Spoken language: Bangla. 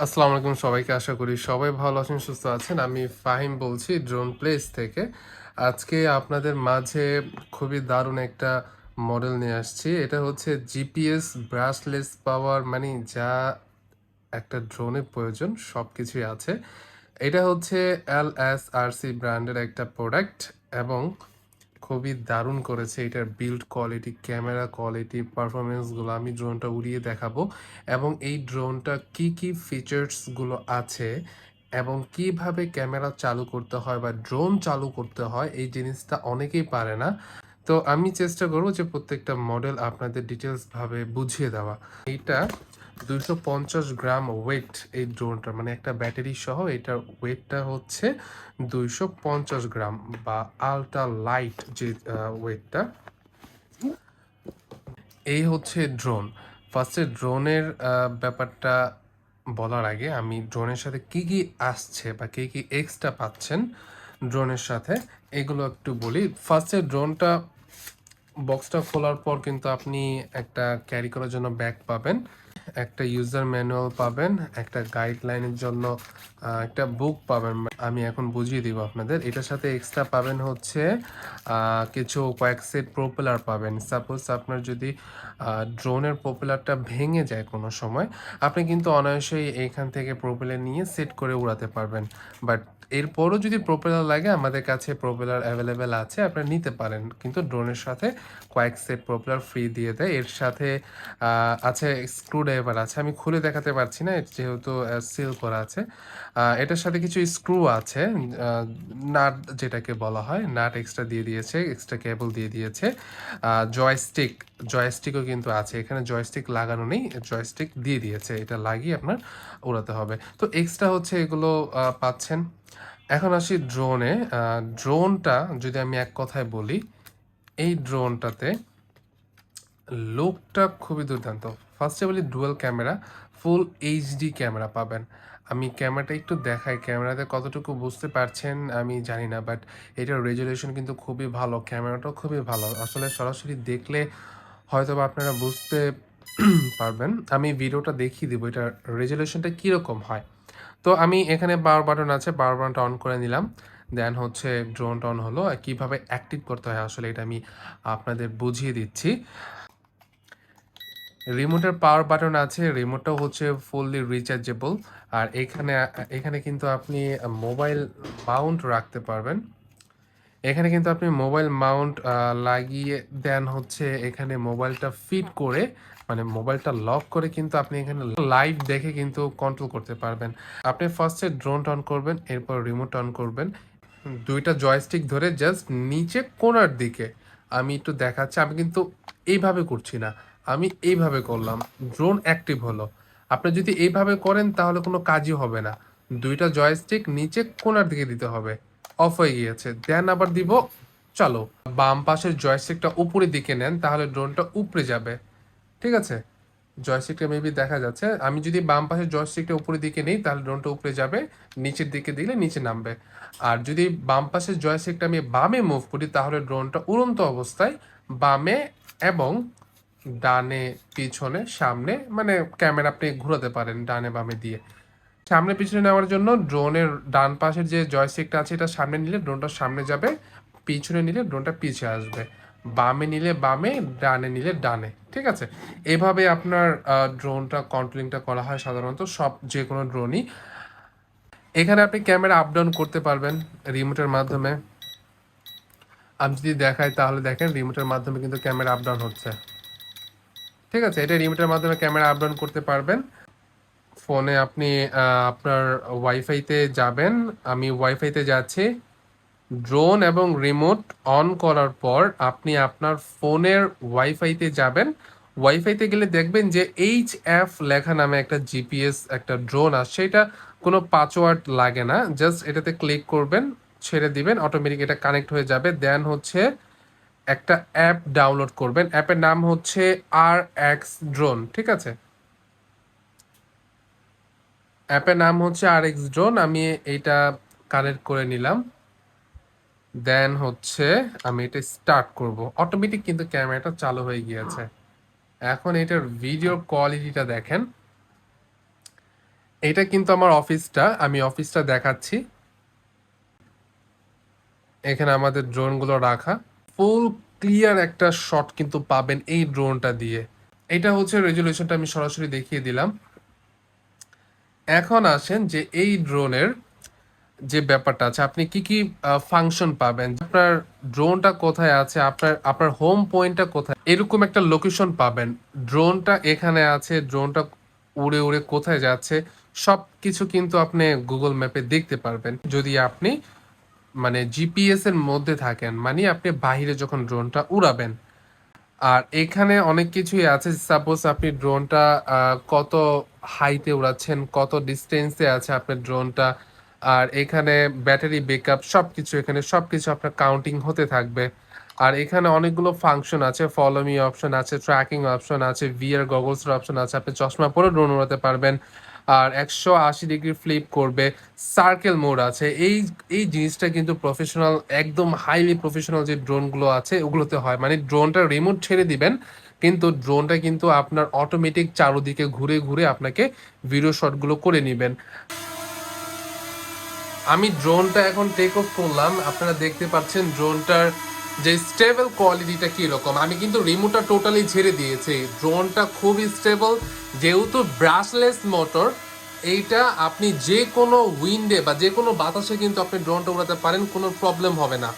আসসালামু আলাইকুম সবাইকে, আশা করি সবাই ভালো আছেন, সুস্থ আছেন। আমি ফাহিম বলছি ড্রোন প্লেস থেকে। আজকে আপনাদের মাঝে খুবই দারুণ একটা মডেল নিয়ে আসছি। এটা হচ্ছে জিপিএস ব্রাশলেস পাওয়ার, মানে যা একটা ড্রোনের প্রয়োজন সব কিছুই আছে। এটা হচ্ছে LSRC ব্র্যান্ডের একটা প্রোডাক্ট এবং খুবই দারুণ করেছে। এটার বিল্ড কোয়ালিটি, ক্যামেরা কোয়ালিটি, পারফরমেন্সগুলো আমি ড্রোনটা উড়িয়ে দেখাবো এবং এই ড্রোনটা কি কি ফিচার্সগুলো আছে এবং কিভাবে ক্যামেরা চালু করতে হয় বা ড্রোন চালু করতে হয়, এই জিনিসটা অনেকেই পারে না। তো আমি চেষ্টা করব যে প্রত্যেকটা মডেল আপনাদের ডিটেলসভাবে বুঝিয়ে দেওয়া। এইটা 250 গ্রাম ওয়েট এই ড্রোনটা, মানে একটা ব্যাটারি সহ এটার ওয়েটটা হচ্ছে 250 গ্রাম বা আলট্রা লাইট যে ওয়েটটা। এই হচ্ছে ড্রোন। ফার্স্টে ড্রোনের ব্যাপারটা বলার আগে আমি ড্রোনের সাথে কি কি আসছে বা কি কি এক্সট্রা পাচ্ছেন ড্রোনের সাথে এগুলো একটু বলি। ফার্স্টে ড্রোনটা বক্সটা খোলার পর কিন্তু আপনি একটা ক্যারি করার জন্য ব্যাগ পাবেন, একটা ইউজার ম্যানুয়াল পাবেন, একটা গাইডলাইনের জন্য একটা বুক পাবেন। আমি এখন বুঝিয়ে দিব আপনাদের। এটার সাথে এক্সট্রা পাবেন হচ্ছে কিছু কয়েক সেট প্রোপেলার পাবেন। সাপোজ আপনার যদি ড্রোনের প্রোপেলারটা ভেঙে যায় কোনো সময়, আপনি কিন্তু অনায়াসেই এইখান থেকে প্রোপেলার নিয়ে সেট করে উড়াতে পারবেন। বাট এরপরও যদি প্রোপেলার লাগে, আমাদের কাছে প্রোপেলার অ্যাভেলেবেল আছে, আপনারা নিতে পারেন। কিন্তু ড্রোনের সাথে কয়েক সেট প্রোপেলার ফ্রি দিয়ে দেয়। এর সাথে আছে স্ক্রুড্রাইভার আছে, আমি খুলে দেখাতে পারছি না যেহেতু সিল করা আছে। এটার সাথে কিছু স্ক্রু আছে, নাট যেটাকে বলা হয়, নাট এক্সট্রা দিয়ে দিয়েছে, এক্সট্রা কেবল দিয়ে দিয়েছে। জয়স্টিকও কিন্তু আছে, এখানে জয়স্টিক লাগানো নেই, জয়স্টিক দিয়ে দিয়েছে, এটা লাগিয়ে আপনার উড়াতে হবে। তো এক্সট্রা হচ্ছে এগুলো পাচ্ছেন। এখন আসি ড্রোনে। ড্রোনটা যদি আমি এক কথায় বলি, এই ড্রোনটাতে লুকটা খুবই দুর্দান্ত। ফার্স্টে বলি dual camera, full HD camera পাবেন। আমি ক্যামেরাটা একটু দেখাই, ক্যামেরাতে কতটুকু বুঝতে পারছেন আমি জানি না, বাট এটার রেজুলেশন কিন্তু খুবই ভালো, ক্যামেরাটাও খুবই ভালো। আসলে সরাসরি দেখলে হয়তো বা আপনারা বুঝতে পারবেন। আমি ভিডিওটা দেখিয়ে দিব এটার রেজুলেশনটা কীরকম হয়। তো আমি এখানে পাওয়ার বাটন আছে, পাওয়ার বাটনটা অন করে নিলাম। দেন হচ্ছে ড্রোনটা অন হলো। আর কীভাবে অ্যাক্টিভ করতে হয় আসলে এটা আমি আপনাদের বুঝিয়ে দিচ্ছি। রিমোটের পাওয়ার বাটন আছে, রিমোটটাও হচ্ছে ফুললি রিচার্জেবল। আর এখানে এখানে কিন্তু আপনি মোবাইল মাউন্ট রাখতে পারবেন। এখানে কিন্তু আপনি মোবাইল মাউন্ট লাগিয়ে দেন হচ্ছে এখানে মোবাইলটা ফিট করে, মানে মোবাইলটা লক করে কিন্তু আপনি এখানে লাইভ দেখে কিন্তু কন্ট্রোল করতে পারবেন। আপনি ফার্স্টে ড্রোনটা অন করবেন, এরপর রিমোট অন করবেন। দুইটা জয়স্টিক ধরে জাস্ট নিচে কোণার দিকে, আমি একটু দেখাচ্ছি, আমি কিন্তু এইভাবে করছি না, আমি এইভাবে করলাম, ড্রোন অ্যাক্টিভ হলো। আপনি যদি এইভাবে করেন তাহলে কোনো কাজই হবে না। দুইটা জয়স্টিক নিচে কোণার দিকে দিতে হবে, অফ হয়ে গিয়েছে। দেন আবার দিব, চলো। বাম পাশের জয়স্টিকটা উপরের দিকে নেন, তাহলে ড্রোনটা উপরে যাবে। ঠিক আছে, জয়স্টিকটা মেবি দেখা যাচ্ছে। আমি যদি বাম পাশের জয়স্টিকটা উপরের দিকে নেই তাহলে ড্রোনটা উপরে যাবে, নিচের দিকে দিলে নিচে নামবে। আর যদি বাম পাশের জয়স্টিকটা আমি বামে মুভ করি তাহলে ড্রোনটা উড়ন্ত অবস্থায় বামে এবং ডানে, পিছনে, সামনে, মানে ক্যামেরা আপনি ঘোরাতে পারেন ডানে বামে দিয়ে। সামনে পিছনে নেওয়ার জন্য ড্রোনের ডান পাশের যে জয়স্টিকটা আছে এটা সামনে নিলে ড্রোনটা সামনে যাবে, পিছনে নিলে ড্রোনটা পিছিয়ে আসবে, বামে নিলে বামে, ডানে নিলে ডানে। ঠিক আছে, এভাবে আপনার ড্রোনটা কন্ট্রোলিংটা করা হয় সাধারণত সব যে কোনো ড্রোনই। এখানে আপনি ক্যামেরা আপ ডাউন করতে পারবেন রিমোটের মাধ্যমে। আমি যদি দেখাই তাহলে দেখেন রিমোটের মাধ্যমে কিন্তু ক্যামেরা আপ ডাউন হচ্ছে। ঠিক আছে, এটা রিমোটের মাধ্যমে ক্যামেরা আপ ডাউন করতে পারবেন। ফোনে আপনি আপনার ওয়াইফাইতে যাবেন, আমি ওয়াইফাইতে যাচ্ছি। ড্রোন এবং রিমোট অন করার পর আপনি আপনার ফোনের ওয়াইফাইতে যাবেন। ওয়াইফাইতে গেলে দেখবেন যে HF লেখা নামে একটা জিপিএস একটা ড্রোন আসছে। এটা কোনো পাসওয়ার্ড লাগে না, জাস্ট এটাতে ক্লিক করবেন, ছেড়ে দিবেন, অটোমেটিক এটা কানেক্ট হয়ে যাবে। দেন হচ্ছে একটা অ্যাপ ডাউনলোড করবেন, অ্যাপের নাম হচ্ছে RX ড্রোন। ঠিক আছে, অ্যাপের নাম হচ্ছে RX ড্রোন। আমি এইটা কানেক্ট করে নিলাম। দেন হচ্ছে আমি এটা স্টার্ট করব, অটোমেটিক কিন্তু ক্যামেরাটা চালু হয়ে গিয়েছে। এখন এটার ভিডিও কোয়ালিটিটা দেখেন, এটা কিন্তু আমার অফিসটা, আমি অফিসটা দেখাচ্ছি। এখানে আমাদের ড্রোনগুলো রাখা, ফুল ক্লিয়ার একটা শট কিন্তু পাবেন এই ড্রোনটা দিয়ে। এটা হচ্ছে রেজুলেশনটা আমি সরাসরি দেখিয়ে দিলাম। এখন আসেন যে এই ড্রোনের যে ব্যাপারটা আছে, আপনি কি কি ফাংশন পাবেন, আপনার ড্রোনটা কোথায় আছে, আপনার আপনার হোম পয়েন্টটা কোথায়, এরকম একটা লোকেশন পাবেন। ড্রোনটা এখানে আছে, ড্রোনটা উড়ে উড়ে কোথায় যাচ্ছে সব কিছু কিন্তু আপনি গুগল ম্যাপে দেখতে পারবেন যদি আপনি মানে জিপিএস এর মধ্যে থাকেন, মানে আপনি বাইরে যখন ড্রোনটা উড়াবেন। আর এখানে অনেক কিছুই আছে, সাপোজ আপনি ড্রোনটা কত হাইতে উড়াচ্ছেন, কত ডিস্টেন্সে আছে আপনার ড্রোনটা। আর এখানে ব্যাটারি ব্যাকআপ সবকিছু, এখানে সবকিছু আপনার কাউন্টিং হতে থাকবে। আর এখানে অনেকগুলো ফাংশন আছে, ফলো মি অপশন আছে, ট্র্যাকিং অপশন আছে, ভিআর গগলসের অপশন আছে, আপনি চশমা পরে ড্রোন উড়াতে পারবেন। আর 180 ডিগ্রি ফ্লিপ করবে, সার্কেল মোড আছে। এই এই জিনিসটা কিন্তু প্রফেশনাল, একদম হাইলি প্রফেশনাল যে ড্রোনগুলো আছে ওগুলোতে হয়, মানে ড্রোনটা রিমোট ছেড়ে দিবেন কিন্তু ড্রোনটা কিন্তু আপনার অটোমেটিক চারদিকে ঘুরে ঘুরে আপনাকে ভিডিও শটগুলো করে নেবেন। আমি ড্রোনটা এখন টেক অফ করলাম, আপনারা দেখতে পাচ্ছেন ড্রোনটার যে স্টেবল কোয়ালিটিটা কীরকম। আমি কিন্তু রিমোটটা টোটালি ছেড়ে দিয়েছি, ড্রোনটা খুবই স্টেবল, যেহেতু ব্রাশলেস মোটর। এইটা আপনি যে কোনো উইন্ডে বা যে কোনো বাতাসে কিন্তু আপনি ড্রোনটা উড়াতে পারেন, কোনো প্রবলেম হবে না।